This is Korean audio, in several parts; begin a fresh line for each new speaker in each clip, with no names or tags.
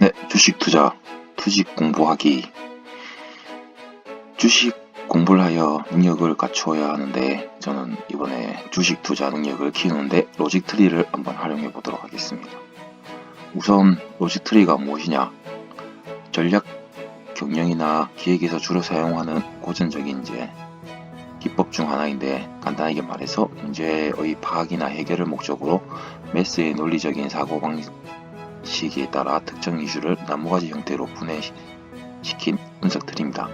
네, 주식 투자, 투집 공부하기. 주식 공부를 하여 능력을 갖추어야 하는데 저는 이번에 주식 투자 능력을 키우는데 로직 트리를 한번 활용해 보도록 하겠습니다. 우선 로직 트리가 무엇이냐? 전략 경영이나 기획에서 주로 사용하는 고전적인 기법 중 하나인데, 간단하게 말해서 문제의 파악이나 해결을 목적으로 매스의 논리적인 사고방식에 따라 특정 이슈를 나무가지 형태로 분해시킨 분석 트리입니다.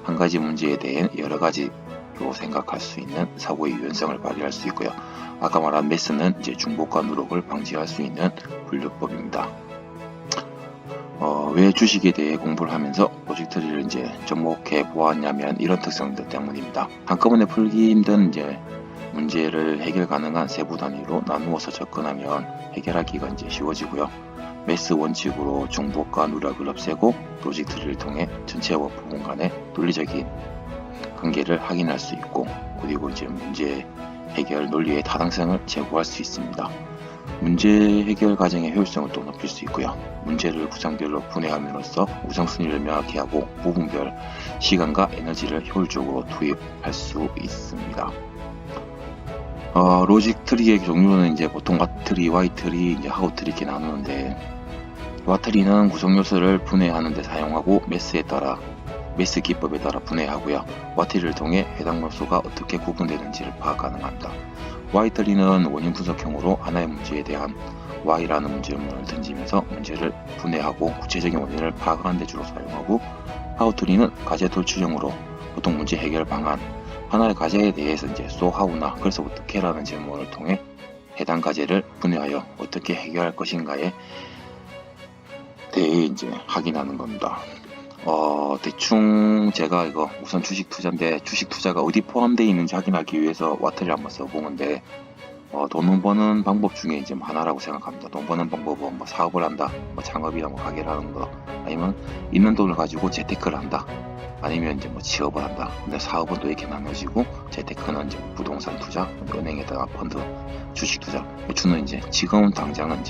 한 가지 문제에 대해 여러 가지로 생각할 수 있는 사고의 유연성을 발휘할 수 있고요. 아까 말한 매스는 중복과 누락을 방지할 수 있는 분류법입니다. 왜 주식에 대해 공부를 하면서 로직 트리를 접목해 보았냐면 이런 특성들 때문입니다. 한꺼번에 풀기 힘든 문제를 해결 가능한 세부 단위로 나누어서 접근하면 해결하기가 쉬워지고요. 매스 원칙으로 중복과 누락을 없애고 로직 트리를 통해 전체와 부분 간의 논리적인 관계를 확인할 수 있고, 그리고 문제 해결 논리의 타당성을 제고할 수 있습니다. 문제 해결 과정의 효율성을 또 높일 수 있고요. 문제를 구성별로 분해함으로써 우선순위를 명확히 하고 부분별 시간과 에너지를 효율적으로 투입할 수 있습니다. 로직 트리의 종류는 보통 와트리, 와이트리, 하우트리 이렇게 나누는데, 와트리는 구성 요소를 분해하는 데 사용하고 매스 기법에 따라 분해하고요. 와트리를 통해 해당 요소가 어떻게 구분되는지를 파악 가능합니다. 와이트리는 원인 분석형으로 하나의 문제에 대한 Y라는 문제문을 던지면서 문제를 분해하고 구체적인 원인을 파악하는 데 주로 사용하고, 하우트리는 과제 돌출형으로 보통 문제 해결 방안, 하나의 과제에 대해서 so how나 그래서 어떻게라는 질문을 통해 해당 과제를 분해하여 어떻게 해결할 것인가에 대해 확인하는 겁니다. 대충 제가 우선 주식 투자인데, 주식 투자가 어디 포함되어 있는지 확인하기 위해서 와트를 한번 써본 건데, 돈 버는 방법 중에 하나라고 생각합니다. 돈 버는 방법은 사업을 한다, 창업이나 가게를 하는 거, 아니면 있는 돈을 가지고 재테크를 한다, 아니면 취업을 한다. 근데 사업은 또 이렇게 나눠지고, 재테크는 부동산 투자, 은행에다가 펀드, 주식 투자. 주는 지금 당장은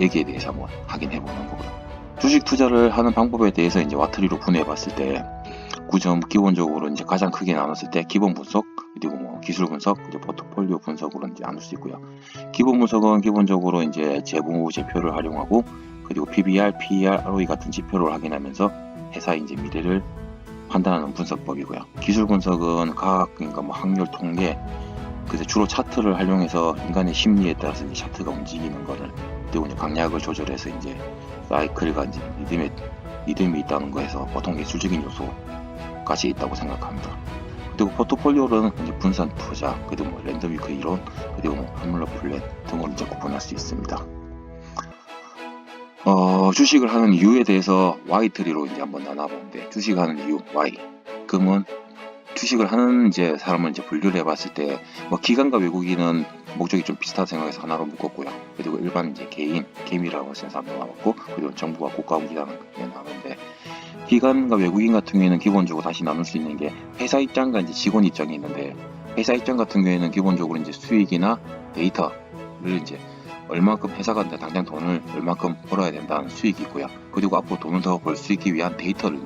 여기에 대해서 한번 확인해 보는 거고요. 주식 투자를 하는 방법에 대해서 와트리로 분해해 봤을 때, 기본적으로 가장 크게 나눴을 때 기본 분석, 그리고 기술 분석, 포트폴리오 분석으로 나눌 수 있고요. 기본 분석은 기본적으로 재무 지표를 활용하고, 그리고 PBR, PER, ROE 같은 지표를 확인하면서 회사의 미래를 판단하는 분석법이고요. 기술 분석은 과학, 그러니까 확률, 통계, 그래서 주로 차트를 활용해서 인간의 심리에 따라서 차트가 움직이는 거를, 그리고 강약을 조절해서 사이클과 리듬이 있다는 거에서 보통 예술적인 요소까지 있다고 생각합니다. 그리고 포트폴리오는 분산 투자, 그리고 랜덤 위크 이론, 그리고 포뮬러 플랜 등으로 구분할 수 있습니다. 주식을 하는 이유에 대해서 Y트리로 한번 나눠보는데, 주식하는 이유 Y. 그러면 주식을 하는 사람을 분류를 해봤을 때, 기관과 외국인은 목적이 좀 비슷하다 생각해서 하나로 묶었고요. 그리고 일반 개미라고 하시는 사람도 나왔고, 그리고 정부와 국가기관은 나오는데, 기관과 외국인 같은 경우에는 기본적으로 다시 나눌 수 있는 게 회사 입장과 직원 입장이 있는데, 회사 입장 같은 경우에는 기본적으로 수익이나 데이터를 얼마큼 회사가 당장 돈을 얼마큼 벌어야 된다는 수익이 있고요. 그리고 앞으로 돈을 더 벌 수 있기 위한 데이터를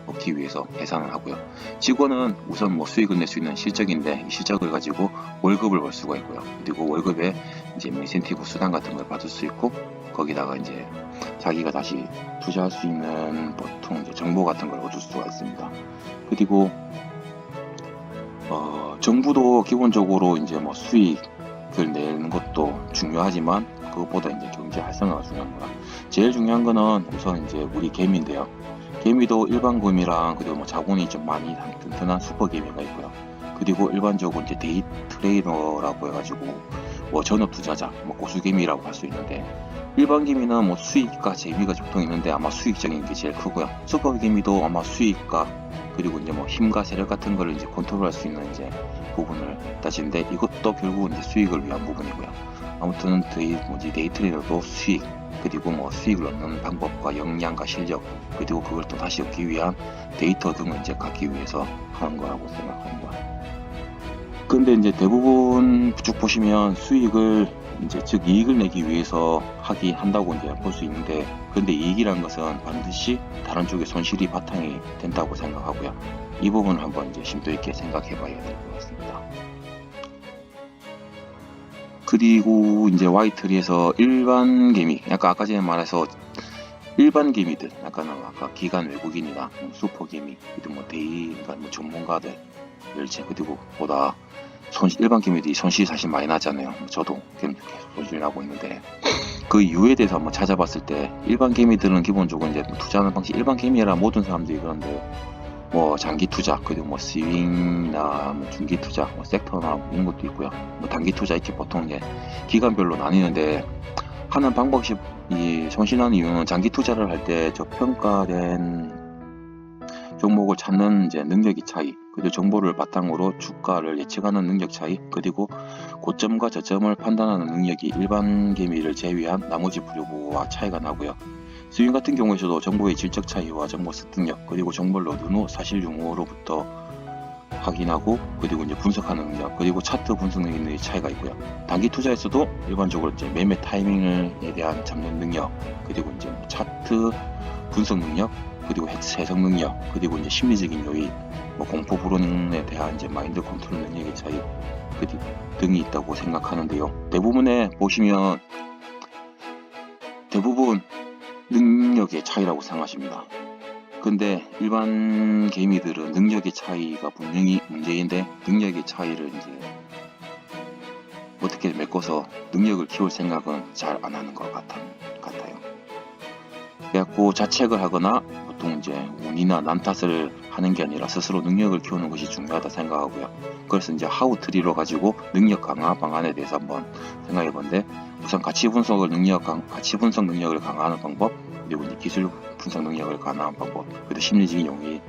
얻기 위해서 계산을 하고요. 직원은 우선 수익을 낼 수 있는 실적인데, 이 실적을 가지고 월급을 벌 수가 있고요. 그리고 월급에 인센티브 수당 같은 걸 받을 수 있고, 거기다가 자기가 다시 투자할 수 있는 보통 정보 같은 걸 얻을 수가 있습니다. 그리고 정부도 기본적으로 수익을 내는 것도 중요하지만, 그것보다 경제 활성화가 중요한 거야. 제일 중요한 거는 우선 우리 개미인데요. 개미도 일반 개미랑 그리고 자본이 좀 많이 튼튼한 슈퍼 개미가 있고요. 그리고 일반적으로 데이 트레이너라고 해가지고 전업 투자자, 고수 개미라고 할 수 있는데, 일반 개미는 수익과 재미가 보통 있는데 아마 수익적인 게 제일 크고요. 슈퍼 개미도 아마 수익과 그리고 힘과 세력 같은 거를 컨트롤할 수 있는 부분을 따지는데, 이것도 결국은 수익을 위한 부분이고요. 아무튼 데이 트레이너도 수익, 그리고 수익을 얻는 방법과 역량과 실력, 그리고 그걸 또 다시 얻기 위한 데이터 등을 갖기 위해서 하는 거라고 생각합니다. 근데 대부분 쭉 보시면 수익을 이제 즉 이익을 내기 위해서 한다고 이제 볼 수 있는데, 근데 이익이란 것은 반드시 다른 쪽에 손실이 바탕이 된다고 생각하고요. 이 부분을 한번 이제 심도 있게 생각해 봐야 될 것 같습니다. 그리고 이제 와이트리에서 일반 개미, 약간 아까 전에 말해서 일반 개미들, 약간 아까 기관 외국인이나 슈퍼 개미, 뭐 그러니까 뭐 전문가들, 멸치, 그리고 보다 일반 개미들이 손실이 사실 많이 나잖아요. 저도 계속 손실 나고 있는데, 그 이유에 대해서 한번 찾아봤을 때, 일반 개미들은 기본적으로 이제 투자하는 방식, 일반 개미라 모든 사람들이 그런데, 뭐 장기 투자, 그리고 뭐 스윙이나 뭐 중기 투자, 뭐 섹터나 이런 것도 있고요. 뭐 단기 투자, 이렇게 보통 이제 기간별로 나뉘는데, 하는 방법이 손실하는 이유는 장기 투자를 할 때 저평가된 종목을 찾는 이제 능력의 차이, 그리고 정보를 바탕으로 주가를 예측하는 능력 차이, 그리고 고점과 저점을 판단하는 능력이 일반 개미를 제외한 나머지 부류와 차이가 나고요. 스윙 같은 경우에서도 정보의 질적 차이와 정보 습득력, 그리고 정보를 얻은 후 사실 유무로부터 확인하고, 그리고 이제 분석하는 능력, 그리고 차트 분석 능력의 차이가 있고요. 단기 투자에서도 일반적으로 이제 매매 타이밍에 대한 잡는 능력, 그리고 이제 차트 분석 능력, 그리고 해석 능력, 그리고 이제 심리적인 요인, 뭐 공포 불안에 대한 이제 마인드 컨트롤 능력의 차이 등이 있다고 생각하는데요. 대부분에 보시면 대부분 능력의 차이라고 생각하십니다. 근데 일반 개미들은 능력의 차이가 분명히 문제인데, 능력의 차이를 이제 어떻게 메꿔서 능력을 키울 생각은 잘 안 하는 것 같아요. 그래갖고 자책을 하거나 보통 이제 운이나 남 탓을 하는 게 아니라 스스로 능력을 키우는 것이 중요하다 생각하고요. 그래서 이제 하우 트리로 가지고 능력 강화 방안에 대해서 한번 생각해 본데, 우선 가치 분석 능력을 강화하는 방법, 그리고 이제 기술 분석 능력을 강화하는 방법, 그리고 심리적인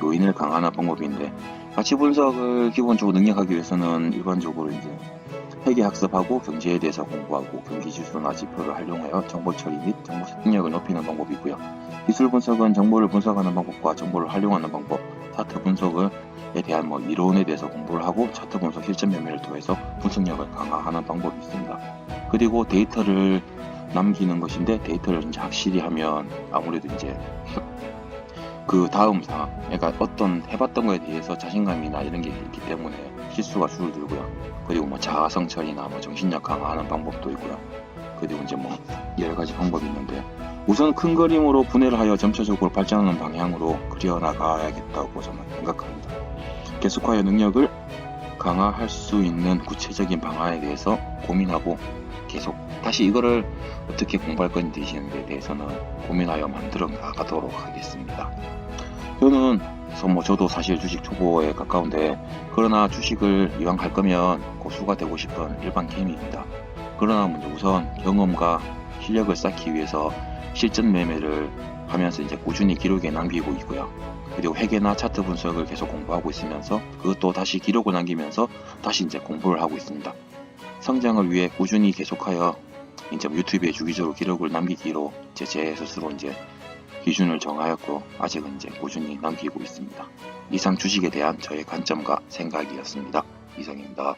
요인을 강화하는 방법인데, 가치 분석을 기본적으로 능력하기 위해서는 일반적으로 이제 회계 학습하고 경제에 대해서 공부하고 경기 지수나 지표를 활용하여 정보 처리 및 정보 습득력을 높이는 방법이고요. 기술 분석은 정보를 분석하는 방법과 정보를 활용하는 방법, 차트 분석에 대한 이론에 대해서 공부를 하고 차트 분석 실전 매매를 통해서 분석력을 강화하는 방법이 있습니다. 그리고 데이터를 남기는 것인데, 데이터를 이제 확실히 하면 아무래도 이제 그 다음 상황, 그러니까 어떤 해봤던 거에 대해서 자신감이나 이런 게 있기 때문에 실수가 줄어들고요. 그리고 뭐 자아 성찰이나 뭐 정신력 강화하는 방법도 있고요. 그리고 이제 뭐 여러 가지 방법이 있는데, 우선 큰 그림으로 분해를 하여 점차적으로 발전하는 방향으로 그려나가야겠다고 저는 생각합니다. 계속하여 능력을 강화할 수 있는 구체적인 방안에 대해서 고민하고, 계속 다시 이거를 어떻게 공부할 건지에 대해서는 고민하여 만들어 나가도록 하겠습니다. 저도 사실 주식 초보에 가까운데, 그러나 주식을 이왕 갈 거면 고수가 되고 싶은 일반 개미입니다. 그러나 우선 경험과 실력을 쌓기 위해서 실전 매매를 하면서 이제 꾸준히 기록에 남기고 있고요. 그리고 회계나 차트 분석을 계속 공부하고 있으면서 그것도 다시 기록을 남기면서 다시 이제 공부를 하고 있습니다. 성장을 위해 꾸준히 계속하여 이제 유튜브에 주기적으로 기록을 남기기로 제 스스로 이제 기준을 정하였고, 아직은 이제 꾸준히 남기고 있습니다. 이상 주식에 대한 저의 관점과 생각이었습니다. 이상입니다.